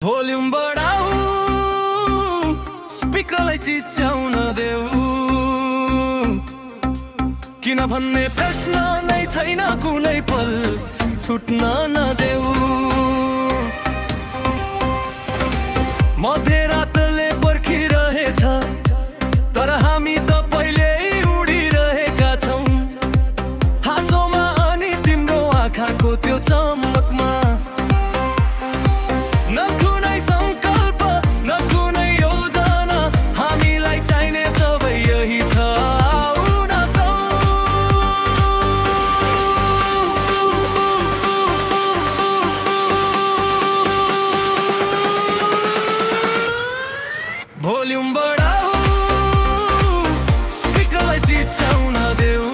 Volume बढाऊ स्पिकरलाई चिच्याउन देऊ किन भन्ने प्रश्न नै छैन कुनै पल छुट्न नदेऊ। मध्यरातले पर्खिरहेछ तर हामी त पहिल्यै उडिरहेका छौं हाँसोमा अनि तिम्रो आँखाको त्यो चमकमा। भोल्युम बढाऊ स्पिकरलाई चिच्याउन देऊ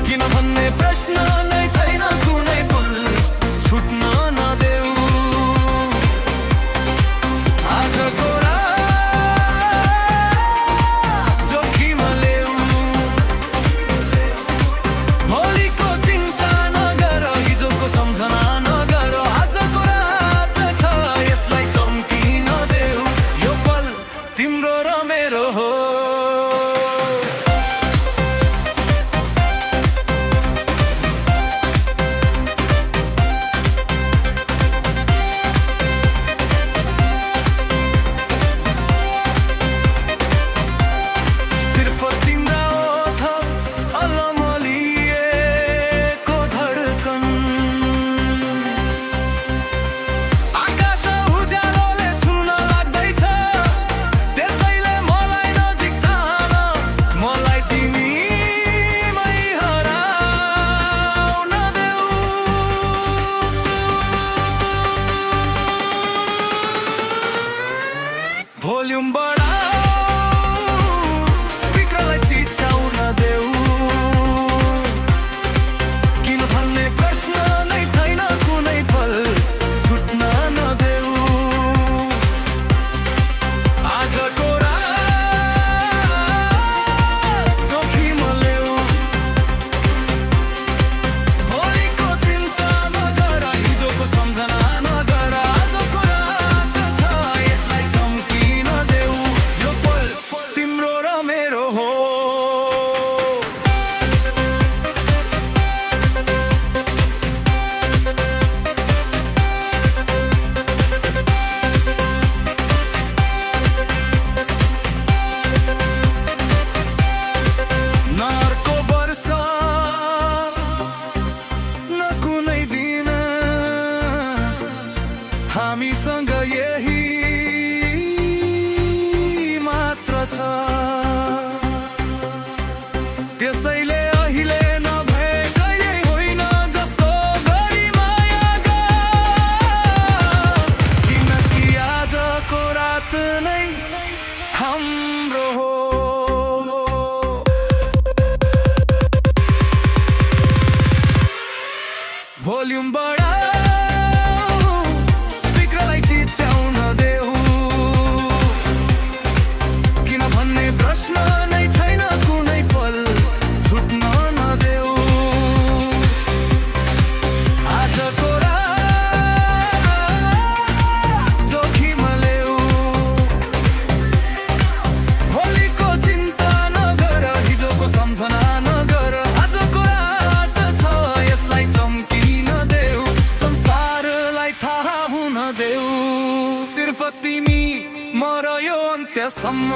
किन भन्ने प्रश्न नै छैन कुनै पल छुट्न नदेऊ। आजको रात जोखिम ल्याऊ भोलिको चिन्ता नगर हिजोको सम्झना नगर। आजको रात छ यसलाई तिम्रो र मेरो हो। सिर्फ तिम्रा ओठ अलमलिएको धड्कन आकाश उज्यालोले छुन लाग्दैछ त्यसैले मलाई नजिक तान मलाई तिमीमै हराउन देऊ। भोल्युम बढाऊ स्पिकरलाई चिच्याउन देऊ किन भन्ने प्रश्न नै छैन कुनै पल छुट्न नदेऊ। आजको रात जोखिम ल्याऊ भोलिको चिन्ता नगर हिजोको सम्झना नगर। आजको रात छ यसलाई चम्किन देऊ यो पल तिम्रो र मेरो हो। न अर्को वर्ष न कुनै दिन हामीसँग यही मात्र छ त्यसैले अहिले नभए कहिल्यै होइन जस्तो गरी माया गर किनकि आजको रात नै हाम्रो हो। भोल्युम बढाऊ स्पिकरलाई चिच्याउन देऊ किन भन्ने प्रश्न नै छैन कुनै पल छुट्न नदेऊ। आजको रात जोखिम ल्याऊ भोलिको चिन्ता नगर हिजोको सम्झना नगर। आजको रात छ यसलाई चम्किन देऊ संसारलाई थाहा हुन देऊ सिर्फ तिमी म र यो अन्त्यसम्म।